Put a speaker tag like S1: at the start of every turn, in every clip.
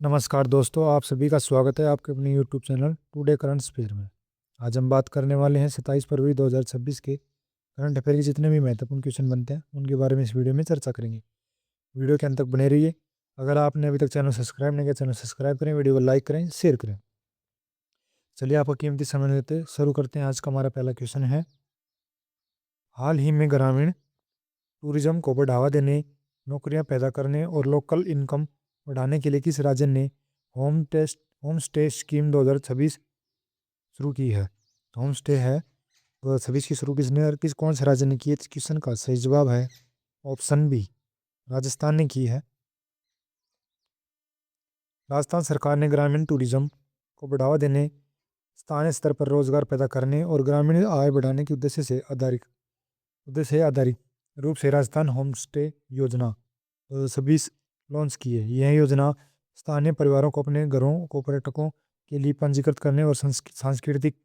S1: नमस्कार दोस्तों, आप सभी का स्वागत है आपके अपने YouTube channel today current affair में। आज हम बात करने वाले हैं 27 फरवरी 2026 के करंट अफेयर के जितने भी महत्वपूर्ण क्वेश्चन बनते हैं उनके बारे में इस वीडियो में चर्चा करेंगे। वीडियो के अंत तक बने रहिए। अगर आपने अभी तक चैनल सब्सक्राइब नहीं किया, चैनल सब्सक्राइब करें, वीडियो को लाइक करें, शेयर करें। चलिए आपका कीमती समय लेते शुरू करते हैं। आज का हमारा पहला क्वेश्चन है, हाल ही में ग्रामीण टूरिज्म को बढ़ावा देने, नौकरियां पैदा करने और लोकल इनकम बढ़ाने के लिए किस राज्य ने होम स्टे स्कीम 2026 शुरू की है? तो होम स्टे है 2026 की शुरू किसने और कौन से राज्य ने की है? इस क्वेश्चन का सही जवाब है ऑप्शन बी, राजस्थान ने की है। राजस्थान सरकार ने ग्रामीण टूरिज्म को बढ़ावा देने, स्थानीय स्तर पर रोजगार पैदा करने और ग्रामीण आय बढ़ाने के उद्देश्य से आधारित रूप से राजस्थान होम स्टे योजना 2026 लॉन्च की है। यह योजना स्थानीय परिवारों को अपने घरों को पर्यटकों के लिए पंजीकृत करने और सांस्कृतिक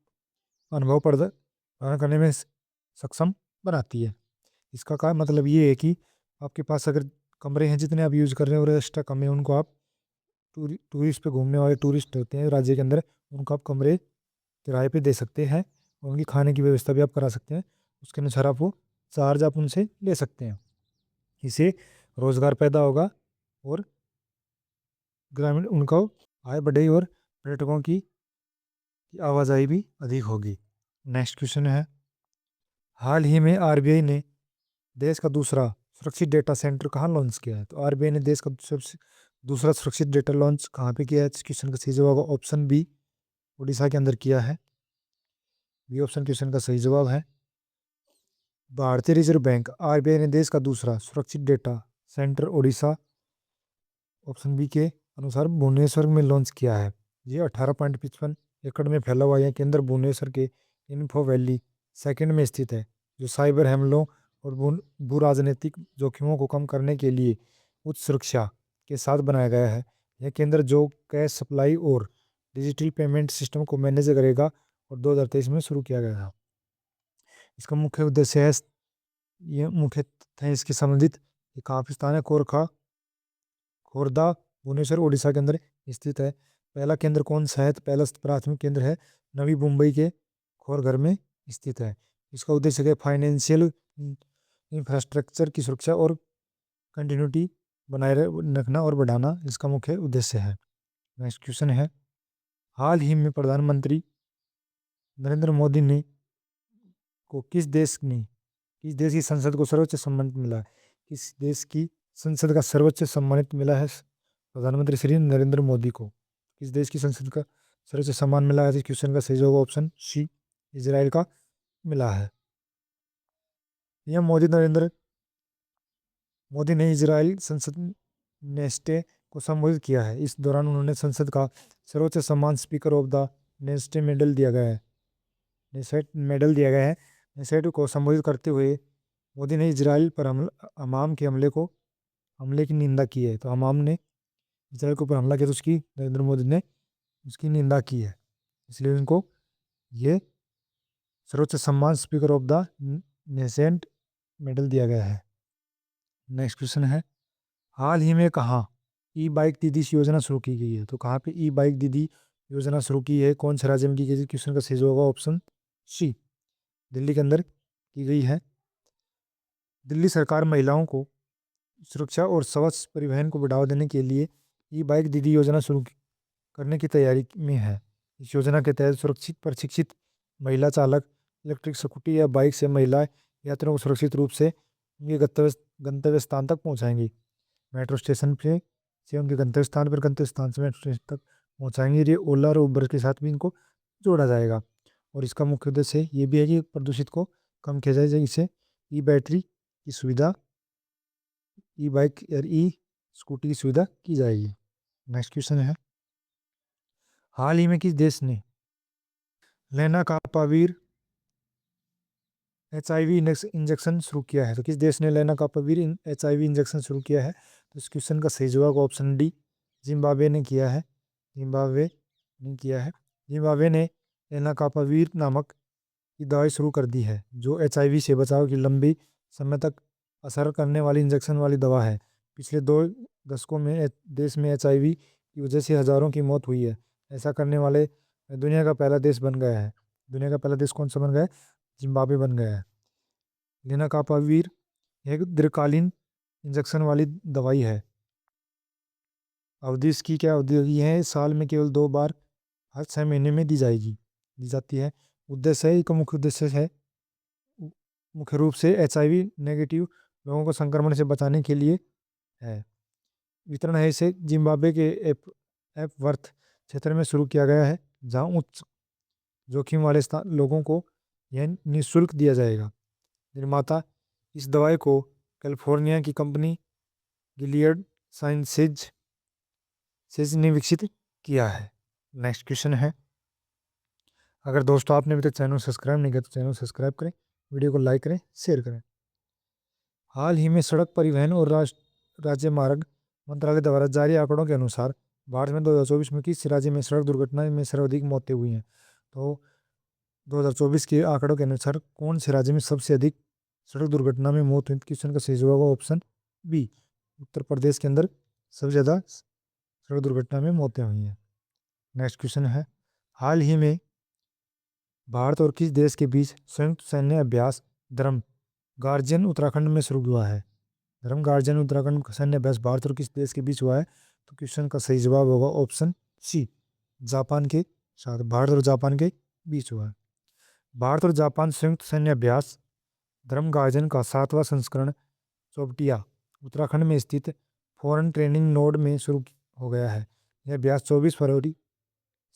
S1: अनुभव प्रदान करने में सक्षम बनाती है। इसका क्या मतलब ये है कि आपके पास अगर कमरे हैं जितने आप यूज़ कर रहे हैं और एक्स्ट्रा कमरे हैं, उनको आप टूरिस्ट पे घूमने वाले टूरिस्ट होते हैं राज्य के अंदर, उनको आप कमरे किराए पे दे सकते हैं और उनकी खाने की व्यवस्था भी आप करा सकते हैं। उसके अनुसार आप वो चार्ज आप उनसे ले सकते हैं। इससे रोज़गार पैदा होगा और ग्रामीण उनका आय बढ़ेगी और पर्यटकों की आवाजाही भी अधिक होगी। नेक्स्ट क्वेश्चन है, हाल ही में आरबीआई ने देश का दूसरा सुरक्षित डेटा सेंटर कहाँ लॉन्च किया है? तो आरबीआई ने देश का दूसरा सुरक्षित डेटा लॉन्च कहाँ पे किया है? इस क्वेश्चन का सही जवाब ऑप्शन बी, उड़ीसा के अंदर किया है। बी ऑप्शन क्वेश्चन का सही जवाब है। भारतीय रिजर्व बैंक आरबीआई ने देश का दूसरा सुरक्षित data centre Orissa, option B के अनुसार भुवनेश्वर में लॉन्च किया है। ये 18.55 एकड़ में फैला हुआ यह केंद्र भुवनेश्वर के इन्फो वैली सेकंड में स्थित है, जो साइबर हमलों और भू राजनीतिक जोखिमों को कम करने के लिए उच्च सुरक्षा के साथ बनाया गया है। यह केंद्र जो कैश सप्लाई और डिजिटल पेमेंट सिस्टम को मैनेज करेगा और 2023 में शुरू किया गया था। इसका मुख्य उद्देश्य है, ये मुख्य है इसके संबंधित कहाँ पे स्थान है? खोरदा भुवनेश्वर उड़ीसा के अंदर स्थित है। पहला केंद्र कौन सा है? तो पहला प्राथमिक केंद्र है नवी मुंबई के खोरघर में स्थित है। इसका उद्देश्य है फाइनेंशियल इंफ्रास्ट्रक्चर की सुरक्षा और कंटिन्यूटी बनाए रखना और बढ़ाना, इसका मुख्य उद्देश्य है। नेक्स्ट क्वेश्चन है, हाल ही में प्रधानमंत्री नरेंद्र मोदी ने को किस देश की संसद को सर्वोच्च सम्मान मिला है? किस देश की संसद का सर्वोच्च सम्मानित मिला है प्रधानमंत्री श्री नरेंद्र मोदी को? किस देश की संसद का सर्वोच्च सम्मान मिला है? इस क्वेश्चन का सही जवाब ऑप्शन सी, इजराइल का मिला है। यह मोदी ने इजराइल संसद नेस्टे को संबोधित किया है। इस दौरान उन्होंने संसद का सर्वोच्च सम्मान स्पीकर ऑफ द नेस्टे मेडल दिया गया है नेसेट मेडल दिया गया है। नेसेट को संबोधित करते हुए मोदी ने इजराइल पर हमाम के हमले की निंदा की है। तो हमाम ने इजराइल के ऊपर हमला किया तो उसकी नरेंद्र मोदी ने उसकी निंदा की है, इसलिए उनको ये सर्वोच्च सम्मान speaker of the nascent medal दिया गया है। नेक्स्ट क्वेश्चन है, हाल ही में कहाँ ई बाइक दीदी योजना शुरू की गई है? तो कहाँ पे ई बाइक दीदी योजना शुरू की है, कौन से राज्य में की गई? क्वेश्चन का सही जवाब होगा ऑप्शन सी, दिल्ली के अंदर की गई है। दिल्ली सरकार महिलाओं को सुरक्षा और स्वच्छ परिवहन को बढ़ावा देने के लिए ई बाइक दीदी योजना शुरू करने की तैयारी में है। इस योजना के तहत सुरक्षित प्रशिक्षित महिला चालक इलेक्ट्रिक स्कूटी या बाइक से महिला यात्रियों को सुरक्षित रूप से उनके गंतव्य स्थान तक पहुंचाएंगी। मेट्रो स्टेशन पे से उनके गंतव्य स्थान से मेट्रो स्टेशन तक पहुंचाएंगे। ये ओला और उबर के साथ भी इनको जोड़ा जाएगा और इसका मुख्य उद्देश्य ये भी है कि प्रदूषित को कम किया जाए। इससे ई बैटरी की सुविधा, ई बाइक और ई स्कूटी की सुविधा की जाएगी। नेक्स्ट क्वेश्चन है, हाल ही में किस देश ने लेनाकापावीर HIV इंजेक्शन शुरू किया है? तो किस देश ने लेनाकापावीर HIV इंजेक्शन शुरू किया है? तो इस क्वेश्चन का सही जवाब ऑप्शन डी, जिम्बाब्वे ने किया है। जिम्बाब्वे ने किया है। जिम्बाब्वे ने लेनाकापावीर नामक की दवाई शुरू कर दी है, जो HIV से बचाव की लंबी समय तक असर करने वाली इंजेक्शन वाली दवा है। पिछले 2 दशकों में देश में HIV की वजह से हजारों की मौत हुई है। ऐसा करने वाले दुनिया का पहला देश बन गया है। दुनिया का पहला देश कौन सा बन गया है? जिम्बाब्वे बन गया है। लेनाकापावीर एक दीर्घकालीन इंजेक्शन वाली दवाई है। अवधि इसकी क्या अवधि होगी है? साल में केवल 2 बार हर 6 महीने में दी जाती है। उद्देश्य का मुख्य उद्देश्य है मुख्य रूप से HIV नेगेटिव लोगों को संक्रमण से बचाने के लिए है। वितरण है इसे जिम्बाब्वे के एप वर्थ क्षेत्र में शुरू किया गया है, जहां उच्च जोखिम वाले लोगों को यह निःशुल्क दिया जाएगा। निर्माता इस दवाई को कैलिफोर्निया की कंपनी गिलियड साइंसेज ने विकसित किया है। नेक्स्ट क्वेश्चन है, अगर दोस्तों आपने अभी तक चैनल सब्सक्राइब नहीं किया तो चैनल सब्सक्राइब करें, वीडियो को लाइक करें, शेयर करें। हाल ही में सड़क परिवहन और राज्य मार्ग मंत्रालय द्वारा जारी आंकड़ों के अनुसार भारत में 2024 में किस राज्य में सड़क दुर्घटना में सर्वाधिक मौतें हुई हैं? तो 2024 के आंकड़ों के अनुसार कौन से राज्य में सबसे अधिक सड़क दुर्घटना में मौत हुई? क्वेश्चन का सही जवाब होगा ऑप्शन बी, उत्तर प्रदेश के अंदर सबसे ज़्यादा सड़क दुर्घटना में मौतें हुई हैं। नेक्स्ट क्वेश्चन है, हाल ही में भारत और किस देश के बीच संयुक्त सैन्य अभ्यास धर्म गार्जियन उत्तराखंड में शुरू हुआ है? धर्म गार्जियन उत्तराखंड सैन्य अभ्यास भारत और किस देश के बीच हुआ है? तो क्वेश्चन का सही जवाब होगा ऑप्शन सी, जापान के साथ। भारत और जापान के बीच हुआ है। भारत और जापान संयुक्त सैन्य अभ्यास धर्म गार्जियन का 7वां संस्करण चौबटिया उत्तराखंड में स्थित फॉरेन ट्रेनिंग नोड में शुरू हो गया है। यह अभ्यास 24 फरवरी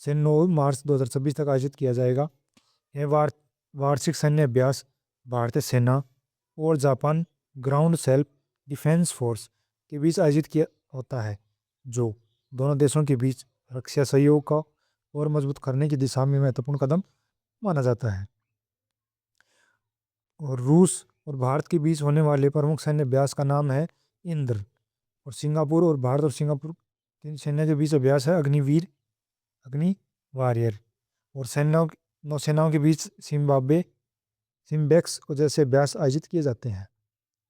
S1: से 9 मार्च 2026 तक आयोजित किया जाएगा। यह वार्षिक सैन्य अभ्यास भारतीय सेना और Japan ground self defence force के बीच आयोजित किया होता है, जो दोनों देशों के बीच रक्षा सहयोग का और मजबूत करने की दिशा में महत्वपूर्ण कदम माना जाता है। और रूस और भारत के बीच होने वाले प्रमुख सैन्य अभ्यास का नाम है इंद्र। और सिंगापुर और भारत और सिंगापुर तीन सेना के बीच अभ्यास है अग्निवीर, अग्नि वॉरियर। और नौसेनाओं के बीच सिम्बेक्स और जैसे अभ्यास आयोजित किए जाते हैं।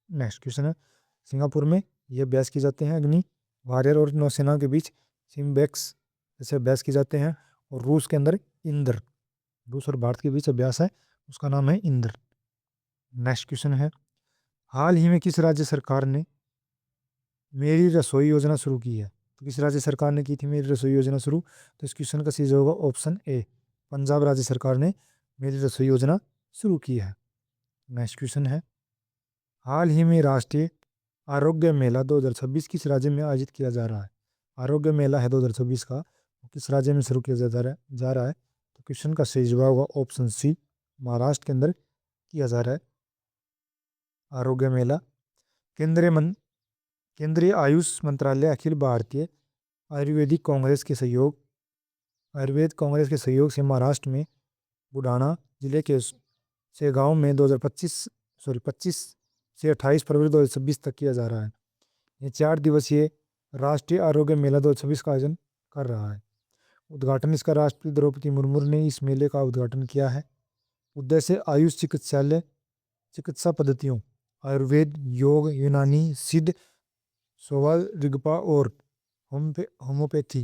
S1: नेक्स्ट क्वेश्चन है, सिंगापुर में ये अभ्यास किए जाते हैं अग्नि वॉरियर, और नौसेनाओं के बीच सिम्बेक्स जैसे अभ्यास किए जाते हैं। और रूस के अंदर इंद्र, रूस और भारत के बीच अभ्यास है, उसका नाम है इंद्र। नेक्स्ट क्वेश्चन है, हाल ही में किस राज्य सरकार ने मेरी रसोई योजना शुरू की है? तो किस राज्य सरकार ने की थी मेरी रसोई योजना शुरू? तो इस क्वेश्चन का सही होगा ऑप्शन ए, पंजाब राज्य सरकार ने मेरी रसोई योजना शुरू की है। नेक्स्ट क्वेश्चन है, हाल ही में राष्ट्रीय आरोग्य मेला 2026 किस राज्य में आयोजित किया जा रहा है? आरोग्य मेला है 2026 का, किस राज्य में शुरू किया जा रहा है? तो क्वेश्चन का सही जवाब होगा ऑप्शन सी, महाराष्ट्र के अंदर किया जा रहा है आरोग्य मेला। केंद्रीय आयुष मंत्रालय अखिल भारतीय आयुर्वेद कांग्रेस के सहयोग से महाराष्ट्र में बुढ़ाना जिले के से गांव में 25 से 28 फरवरी 2026 तक किया जा रहा है। ये 4 दिवसीय राष्ट्रीय आरोग्य मेला 2026 का आयोजन कर रहा है। उद्घाटन इसका राष्ट्रपति द्रौपदी मुर्मू ने इस मेले का उद्घाटन किया है। उद्देश्य आयुष चिकित्सा पद्धतियों आयुर्वेद, योग, यूनानी, सिद्ध, सोवा रिगपा और होम्योपैथी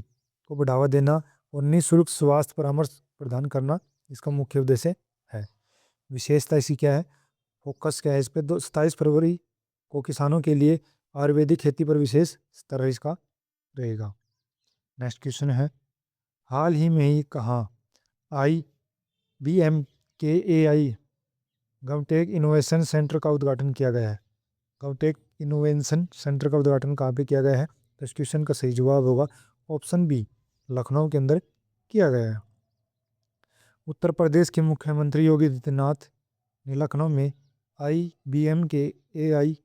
S1: को बढ़ावा देना और निःशुल्क स्वास्थ्य परामर्श प्रदान करना इसका मुख्य उद्देश्य है। विशेषता इसकी क्या है, फोकस क्या है इस पर? 27 फरवरी को किसानों के लिए आयुर्वेदिक खेती पर विशेष स्तर इसका रहेगा। नेक्स्ट क्वेश्चन है, हाल ही में ही कहाँ IBM गवटेक इनोवेशन सेंटर का उद्घाटन किया गया है? गवटेक इनोवेशन सेंटर का उद्घाटन कहाँ पे किया गया है? तो इस क्वेश्चन का सही जवाब होगा ऑप्शन बी, लखनऊ के अंदर किया गया है। उत्तर प्रदेश के मुख्यमंत्री योगी आदित्यनाथ ने लखनऊ में IBM के AI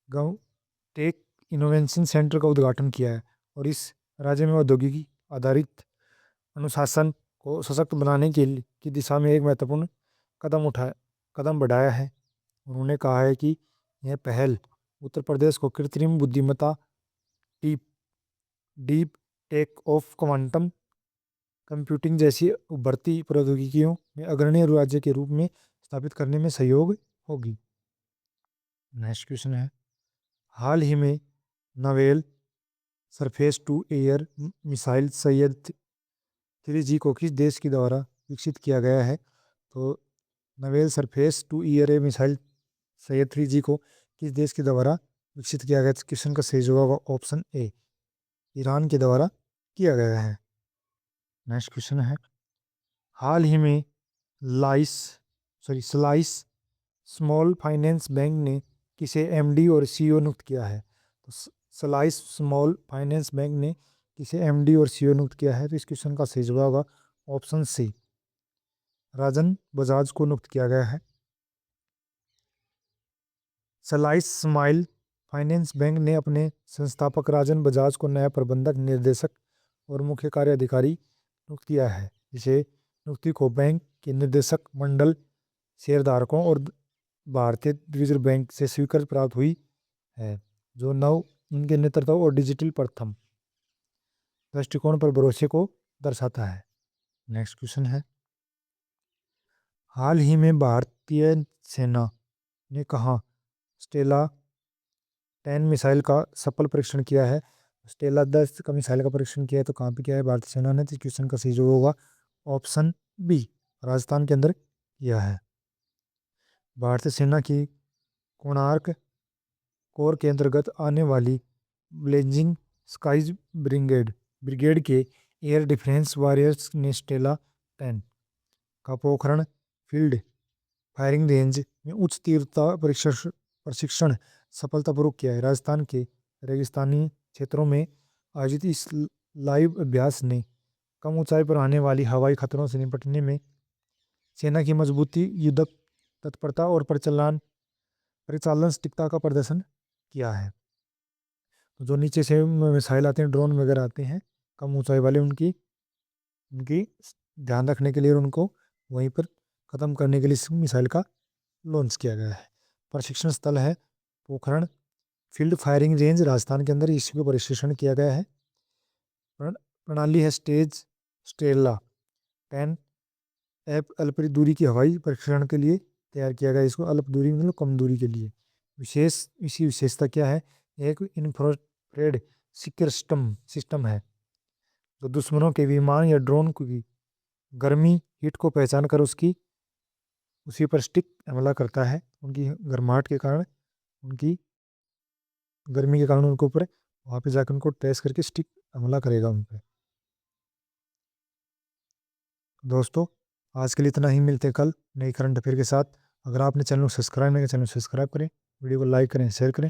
S1: गवटेक इनोवेशन सेंटर का उद्घाटन किया है और इस राज्य में औद्योगिकी आधारित अनुशासन को सशक्त बनाने की दिशा में एक महत्वपूर्ण कदम बढ़ाया है। उन्होंने कहा है कि यह पहल उत्तर प्रदेश को कृत्रिम बुद्धिमत्ता, deep tech of quantum computing जैसी उभरती प्रौद्योगिकियों में अग्रणी राज्य के रूप में स्थापित करने में सहयोग होगी। नेक्स्ट क्वेश्चन है, हाल ही में novel surface to air missile सैयद 3G को किस देश के द्वारा विकसित किया गया है? तो नवेल सरफेस टू ईयर ए मिसाइल सैयद 3G को किस देश के द्वारा विकसित किया गया? क्वेश्चन का सही जवाब ऑप्शन ए, ईरान के द्वारा किया गया है। नेक्स्ट क्वेश्चन है, हाल ही में स्लाइस स्मॉल फाइनेंस बैंक ने किसे एमडी और सीईओ नियुक्त किया है? तो स्लाइस स्मॉल फाइनेंस बैंक ने किसे एमडी और सीईओ नियुक्त किया है? तो इस क्वेश्चन का सही जवाब होगा ऑप्शन सी, राजन बजाज को नियुक्त किया गया है। स्लाइस स्माइल फाइनेंस बैंक ने अपने संस्थापक राजन बजाज को नया प्रबंधक निर्देशक और मुख्य कार्यकारी नियुक्त किया है, जिसे नियुक्ति को बैंक के निदेशक मंडल, शेयरधारकों और भारतीय रिजर्व बैंक से स्वीकृति प्राप्त हुई है, जो नव उनके नेतृत्व और डिजिटल प्रथम दृष्टिकोण पर भरोसे को दर्शाता है। नेक्स्ट क्वेश्चन है, हाल ही में भारतीय सेना ने कहाँ स्टेला 10 मिसाइल का सफल परीक्षण किया है? स्टेला 10 का मिसाइल का परीक्षण किया है, तो कहाँ पे किया है भारतीय सेना ने? तो क्वेश्चन का सही जवाब होगा ऑप्शन बी, राजस्थान के अंदर किया है। भारतीय सेना की कोणार्क कोर के अंतर्गत आने वाली ब्लेजिंग स्काइज ब्रिगेड के एयर डिफेंस वॉरियर्स ने स्टेला 10 का पोखरण फील्ड फायरिंग रेंज में उच्च तीव्रता प्रशिक्षण सफलतापूर्वक किया है। राजस्थान के रेगिस्तानी क्षेत्रों में आयोजित इस लाइव अभ्यास ने कम ऊंचाई पर आने वाली हवाई खतरों से निपटने में सेना की मजबूती, युद्धक तत्परता और परिचालन सटीकता का प्रदर्शन किया है। तो जो नीचे से मिसाइल आते हैं, ड्रोन वगैरह आते हैं कम ऊंचाई वाले, उनकी उनकी ध्यान रखने के लिए और उनको वहीं पर ख़त्म करने के लिए इस मिसाइल का लॉन्च किया गया है। प्रशिक्षण स्थल है Pokhran field firing range, Rajasthan के अंदर इसी को प्रशिक्षण किया गया है। प्रणाली है स्टेला 10 अल्प दूरी की हवाई प्रशिक्षण के लिए तैयार किया गया। इसको अल्प दूरी मतलब कम दूरी के लिए। इसी विशेषता क्या है? एक इंफ्रारेड सिक्योर सिस्टम है जो दुश्मनों के विमान या ड्रोन की गर्मी हीट को पहचान कर उसी पर स्टिक हमला करता है। उनकी गर्माहट के कारण, उनकी गर्मी के कारण उनके ऊपर वहाँ पे जाकर उनको ट्रेस करके स्टिक हमला करेगा उन पर। दोस्तों आज के लिए इतना ही, मिलते हैं कल नई करंट अफेयर के साथ। अगर आपने चैनल को सब्सक्राइब नहीं किया, चैनल को सब्सक्राइब करें, वीडियो को लाइक करें, शेयर करें।